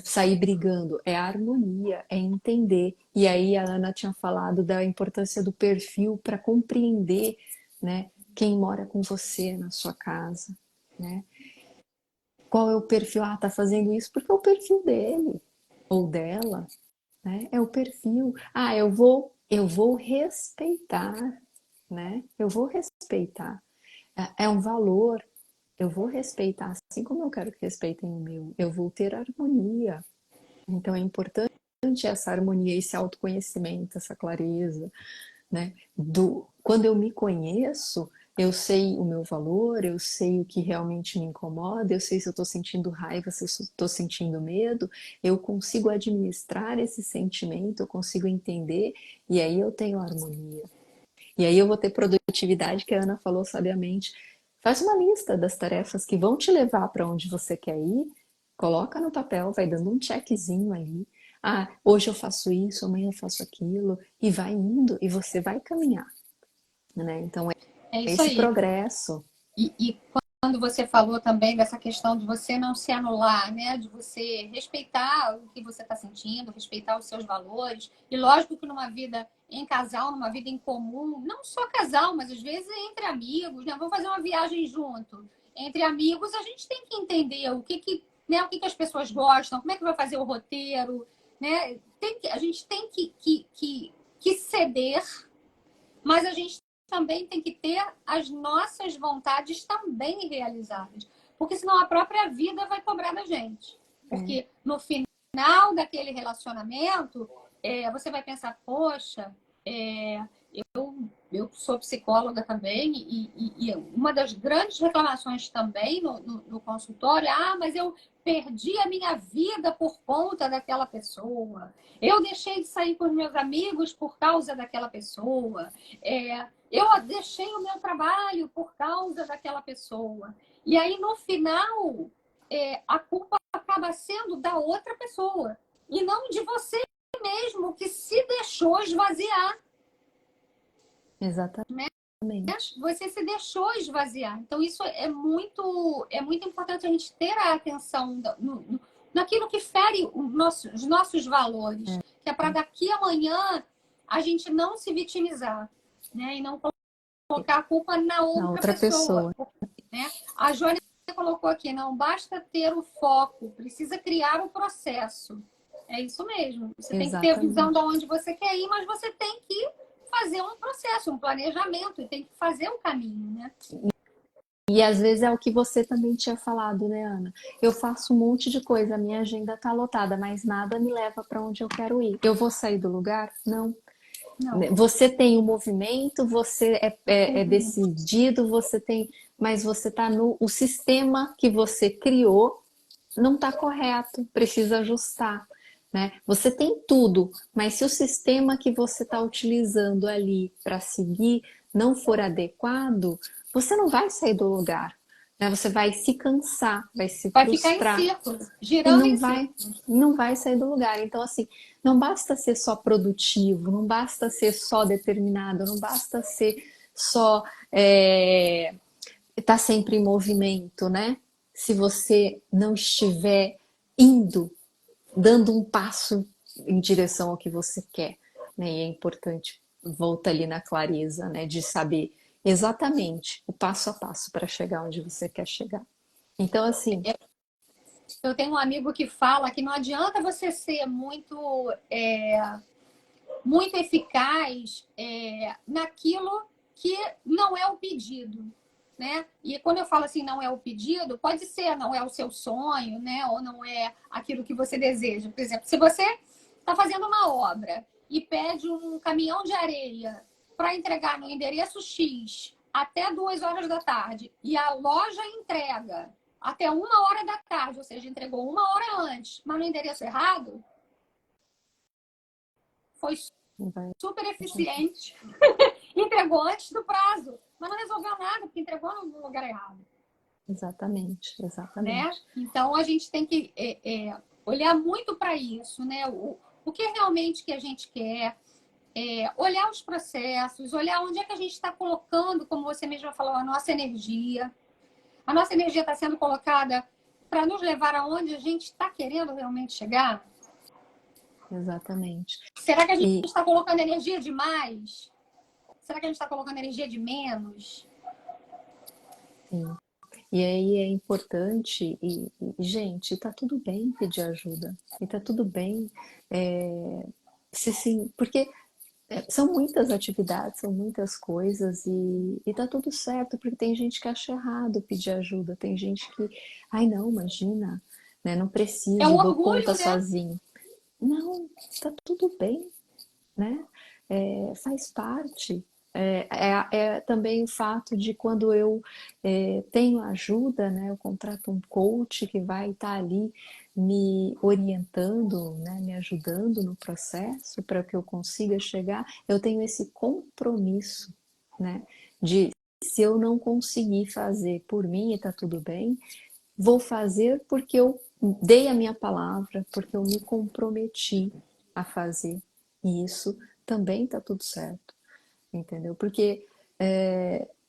sair brigando, é harmonia, é entender. E aí a Ana tinha falado da importância do perfil para compreender, né? Quem mora com você na sua casa, né? Qual é o perfil? Tá fazendo isso porque é o perfil dele ou dela, né? É o perfil. Eu vou respeitar, né? Eu vou respeitar. É um valor. Eu vou respeitar, assim como eu quero que respeitem o meu. Eu vou ter harmonia. Então é importante essa harmonia, esse autoconhecimento, essa clareza, né? Quando eu me conheço, eu sei o meu valor, eu sei o que realmente me incomoda, eu sei se eu estou sentindo raiva, se eu estou sentindo medo, eu consigo administrar esse sentimento, eu consigo entender, e aí eu tenho harmonia. E aí eu vou ter produtividade, que a Ana falou sabiamente. Faz uma lista das tarefas que vão te levar para onde você quer ir, coloca no papel, vai dando um checkzinho ali. Hoje eu faço isso, amanhã eu faço aquilo, e vai indo, e você vai caminhar, né? Então é É isso esse aí. progresso. E quando você falou também dessa questão de você não se anular, né? De você respeitar o que você está sentindo, respeitar os seus valores. E lógico que numa vida em casal, numa vida em comum, não só casal, mas às vezes entre amigos, né? Vamos fazer uma viagem junto. Entre amigos, a gente tem que entender né, o que as pessoas gostam, como é que vai fazer o roteiro, né? A gente tem que ceder, mas a gente também tem que ter as nossas vontades também realizadas. Porque senão a própria vida vai cobrar da gente. Porque no final daquele relacionamento, você vai pensar, poxa, eu sou psicóloga também, e uma das grandes reclamações também no consultório, mas eu perdi a minha vida por conta daquela pessoa. Eu deixei de sair com os meus amigos por causa daquela pessoa. Eu deixei o meu trabalho por causa daquela pessoa. E aí, no final, a culpa acaba sendo da outra pessoa. E não de você mesmo, que se deixou esvaziar. Exatamente. Você se deixou esvaziar. Então, isso é muito importante a gente ter a atenção naquilo que fere os nossos valores, que é para daqui a amanhã a gente não se vitimizar, né? E não colocar a culpa na outra pessoa. Né? A Jônia colocou aqui, não basta ter o foco, precisa criar o processo. É isso mesmo. Você tem que ter a visão de onde você quer ir, mas você tem que fazer um processo, um planejamento, e tem que fazer um caminho, né? E às vezes é o que você também tinha falado, né, Ana? Eu faço um monte de coisa, a minha agenda tá lotada, mas nada me leva para onde eu quero ir. Eu vou sair do lugar? Não. Você tem o movimento, você é decidido, você tem, mas você tá o sistema que você criou não está correto, precisa ajustar. Né? Você tem tudo, mas se o sistema que você está utilizando ali para seguir não for adequado, você não vai sair do lugar. Né? Você vai se cansar, vai se frustrar. Ficar em círculos, girando em círculos. Não vai sair do lugar. Então, assim, não basta ser só produtivo, não basta ser só determinado, não basta ser só tá sempre em movimento, né? Se você não estiver indo, dando um passo em direção ao que você quer, né? E é importante voltar ali na clareza, né? De saber exatamente o passo a passo para chegar onde você quer chegar. Então, assim. Eu tenho um amigo que fala que não adianta você ser muito eficaz naquilo que não é o pedido. Né? E quando eu falo assim, não é o pedido, pode ser, não é o seu sonho, né? Ou não é aquilo que você deseja. Por exemplo, se você está fazendo uma obra e pede um caminhão de areia para entregar no endereço X até 2 horas da tarde e a loja entrega até 1 hora da tarde, ou seja, entregou 1 hora antes, mas no endereço errado, foi super eficiente. Entregou antes do prazo, mas não resolveu nada, porque entregou no lugar errado. Exatamente. Né? Então, a gente tem que olhar muito para isso, né? O que realmente que a gente quer, olhar os processos, olhar onde é que a gente está colocando, como você mesma falou, a nossa energia. A nossa energia está sendo colocada para nos levar aonde a gente está querendo realmente chegar? Exatamente. Será que a gente está colocando energia demais? Será que a gente está colocando energia de menos? Sim. E aí é importante, gente, tá tudo bem pedir ajuda. E tá tudo bem, sim, porque são muitas atividades, são muitas coisas e tá tudo certo, porque tem gente que acha errado pedir ajuda, tem gente que, ai não, imagina, né, não É um preciso, dou orgulho, conta né? sozinho. Não, tá tudo bem, né? Faz parte. Também o fato de quando eu tenho ajuda, né, eu contrato um coach que vai estar ali me orientando, né, me ajudando no processo para que eu consiga chegar, eu tenho esse compromisso, né, de se eu não conseguir fazer por mim e está tudo bem, vou fazer porque eu dei a minha palavra, porque eu me comprometi a fazer. E isso também está tudo certo, entendeu? Porque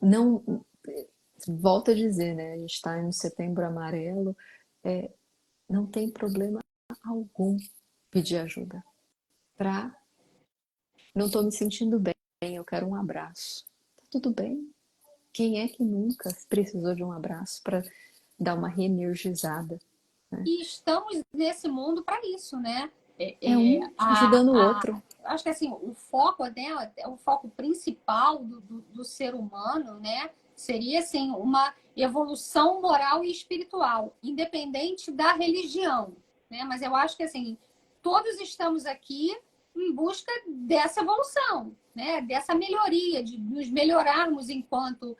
não volto a dizer, né? A gente está no Setembro Amarelo, é, não tem problema algum pedir ajuda. Pra, não estou me sentindo bem, eu quero um abraço. Tá tudo bem. Quem é que nunca precisou de um abraço para dar uma reenergizada, né? E estamos nesse mundo para isso, né? É um ajudando o outro. Acho que assim, o foco, né, o foco principal do ser humano, né, seria assim, uma evolução moral e espiritual, independente da religião, né? Mas eu acho que assim, todos estamos aqui em busca dessa evolução, né? Dessa melhoria, de nos melhorarmos enquanto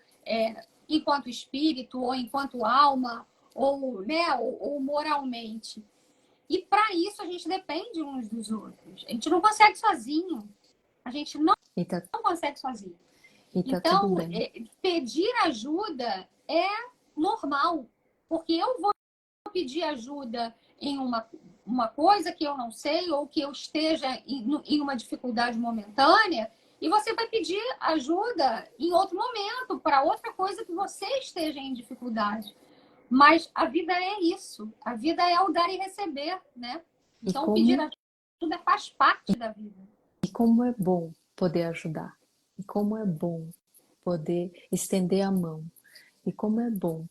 espírito ou enquanto alma ou, né, ou moralmente. E para isso a gente depende uns dos outros. A gente não consegue sozinho. A gente E tá, não consegue sozinho. e tá tudo Então, bem. pedir ajuda é normal. Porque eu vou pedir ajuda em uma coisa que eu não sei ou que eu esteja em uma dificuldade momentânea, e você vai pedir ajuda em outro momento para outra coisa que você esteja em dificuldade. Mas a vida é isso. A vida é o dar e receber, né? E Então, pedir como, ajuda faz parte da vida. e como é bom poder ajudar. E como é bom poder estender a mão. E como é bom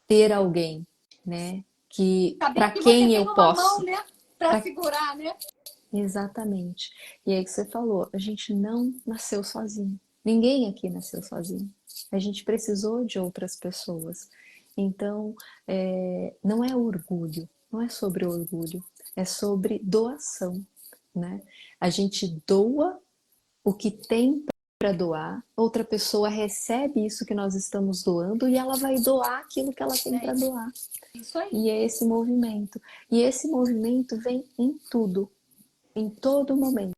ter alguém, né, que Saber para que você quem eu tem uma mão, posso. né? Para Pra... segurar, né? Exatamente. E aí que você falou, a gente não nasceu sozinho. Ninguém aqui nasceu sozinho. A gente precisou de outras pessoas. Então, não é orgulho, não é sobre orgulho, é sobre doação, né? A gente doa o que tem para doar, outra pessoa recebe isso que nós estamos doando e ela vai doar aquilo que ela tem É para doar. isso aí. E é esse movimento. E esse movimento vem em tudo, em todo momento,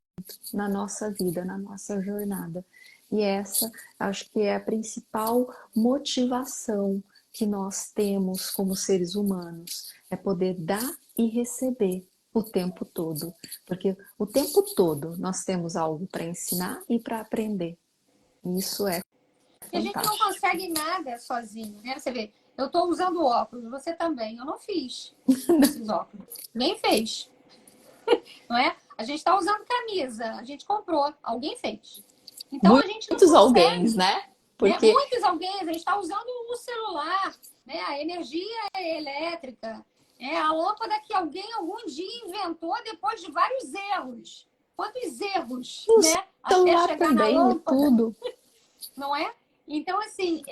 na nossa vida, na nossa jornada. E essa, acho que é a principal motivação que nós temos como seres humanos, é poder dar e receber o tempo todo. Porque o tempo todo nós temos algo para ensinar e para aprender. E isso é E a gente não fantástico. consegue nada sozinho, né? Você vê, eu estou usando óculos, você também. Eu não fiz esses óculos. Nem fez, não é? A gente está usando camisa, a gente comprou, alguém fez. Então a gente não Muitos alguém, consegue, né? né? Porque Muitos alguém, a gente está usando o celular, né? A energia elétrica, a lâmpada que alguém algum dia inventou depois de vários erros. Quantos erros, o né? Até celular chegar na também, é lâmpada, tudo. não é? Então, assim,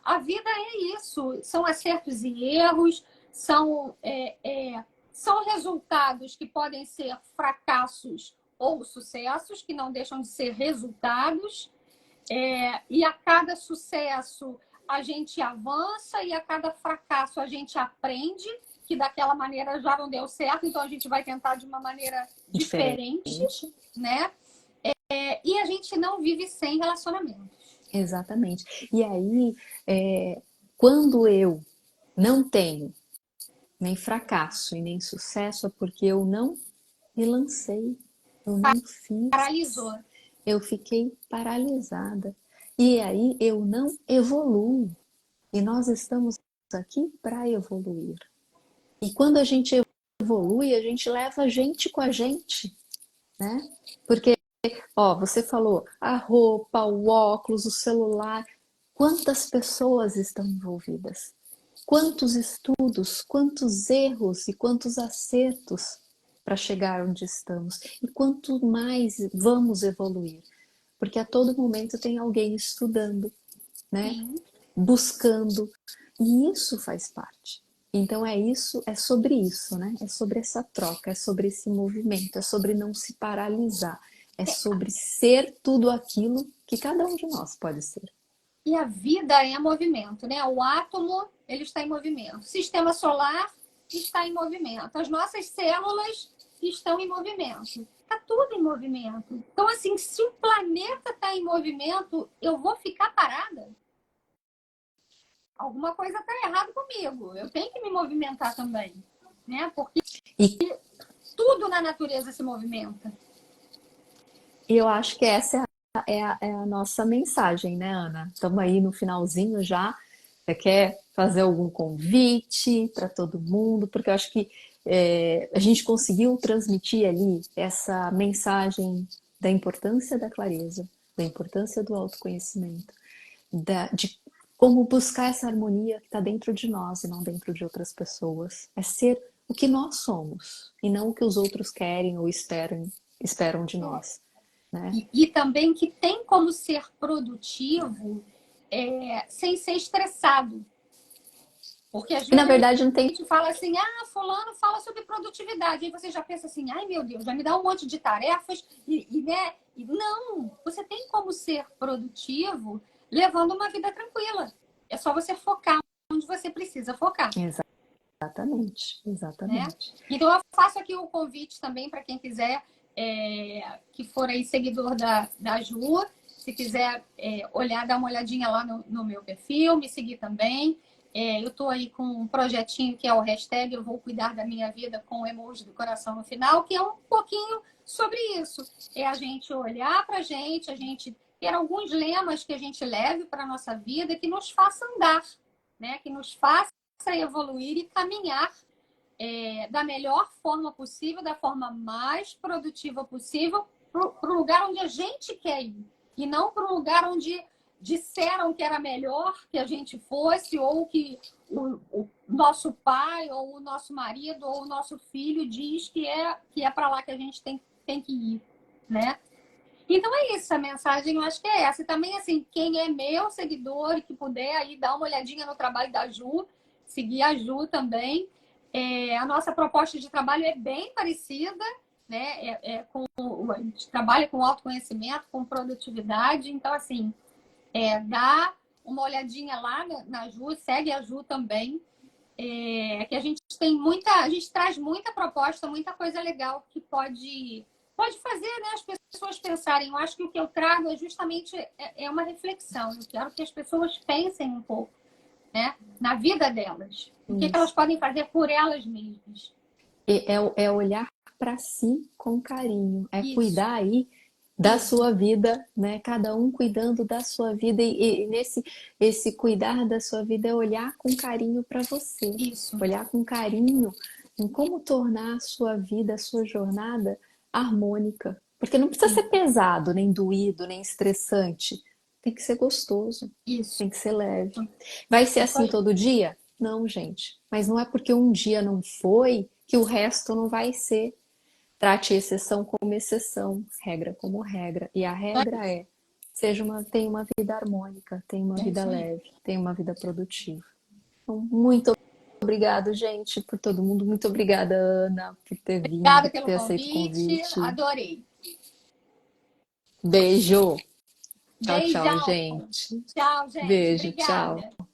a vida é isso. São acertos e erros, são resultados que podem ser fracassos ou sucessos, que não deixam de ser resultados. E a cada sucesso a gente avança e a cada fracasso a gente aprende que daquela maneira já não deu certo, então a gente vai tentar de uma maneira diferente, Diferente. né? E a gente não vive sem relacionamento. Exatamente. E aí, quando eu não tenho nem fracasso e nem sucesso, é porque eu não me lancei, eu não fiz, Paralisou. eu fiquei paralisada. E aí eu não evoluo. E nós estamos aqui para evoluir. E quando a gente evolui, a gente leva a gente com a gente, né? Porque, ó, você falou a roupa, o óculos, o celular. Quantas pessoas estão envolvidas? Quantos estudos, quantos erros e quantos acertos para chegar onde estamos? E quanto mais vamos evoluir? Porque a todo momento tem alguém estudando, né? Sim. Buscando. E isso faz parte. Então é isso, é sobre isso, né? É sobre essa troca, é sobre esse movimento, é sobre não se paralisar, é sobre ser tudo aquilo que cada um de nós pode ser. E a vida é movimento, né? O átomo, ele está em movimento. O sistema solar está em movimento. As nossas células estão em movimento. Está tudo em movimento. Então, assim, se o planeta está em movimento, eu vou ficar parada? Alguma coisa está errada comigo. Eu tenho que me movimentar também, né? Porque E tudo na natureza se movimenta. eu acho que essa é a nossa mensagem, né, Ana? Estamos aí no finalzinho já. Você quer fazer algum convite para todo mundo? Porque eu acho que a gente conseguiu transmitir ali essa mensagem da importância da clareza, da importância do autoconhecimento, de como buscar essa harmonia que está dentro de nós e não dentro de outras pessoas. É ser o que nós somos e não o que os outros querem ou esperam de nós. Né? E também que tem como ser produtivo sem ser estressado. Porque às E na vezes verdade não a tem. gente fala assim, fulano fala sobre produtividade. Aí você já pensa assim, ai meu Deus, já me dá um monte de tarefas. Né? E não, você tem como ser produtivo levando uma vida tranquila. É só você focar onde você precisa focar. Exatamente, Né? exatamente. Então eu faço aqui o convite também para quem quiser, que for aí seguidor da Ju, se quiser dar uma olhadinha lá no meu perfil, me seguir também. Eu estou aí com um projetinho que é o hashtag Eu Vou Cuidar da Minha Vida com o emoji do coração no final, que é um pouquinho sobre isso. É a gente olhar para a gente ter alguns lemas que a gente leve para a nossa vida que nos faça andar, né? Que nos faça evoluir e caminhar da melhor forma possível, da forma mais produtiva possível, para o lugar onde a gente quer ir. E não para o lugar onde disseram que era melhor que a gente fosse, ou que o nosso pai, ou o nosso marido, ou o nosso filho diz que é para lá que a gente tem que ir, né? Então é isso, a mensagem eu acho que é essa. E também, assim, quem é meu seguidor e que puder aí dar uma olhadinha no trabalho da Ju, seguir a Ju também. A nossa proposta de trabalho é bem parecida, né? A gente trabalha com autoconhecimento, com produtividade. Então, assim, dá uma olhadinha lá na Ju, segue a Ju também. Que a gente traz muita proposta, muita coisa legal que pode fazer, né, as pessoas pensarem. Eu acho que o que eu trago é justamente uma reflexão. Eu quero que as pessoas pensem um pouco, né, na vida delas. O que elas Isso. podem fazer por elas mesmas. É olhar para si com carinho, é Isso, cuidar aí da isso, sua vida, né? Cada um cuidando da sua vida e nesse esse cuidar da sua vida é olhar com carinho para você, isso, olhar com carinho em como tornar a sua vida, a sua jornada harmônica, porque não precisa ser pesado, nem doído, nem estressante. Tem que ser gostoso, isso. tem que ser leve. Vai ser Isso assim aí. todo dia? Não, gente. Mas não é porque um dia não foi que o resto não vai ser. Trate exceção como exceção, regra como regra. E a regra tenha uma vida harmônica, tenha uma É vida isso aí. leve, tenha uma vida produtiva. Então, muito obrigado, gente, por todo mundo. Muito obrigada, Ana, por ter vindo, Obrigada por pelo ter aceito o convite. convite. Adorei. Beijo. Tchau, tchau, Beijão. gente. Tchau, gente. Beijo, tchau. Obrigada.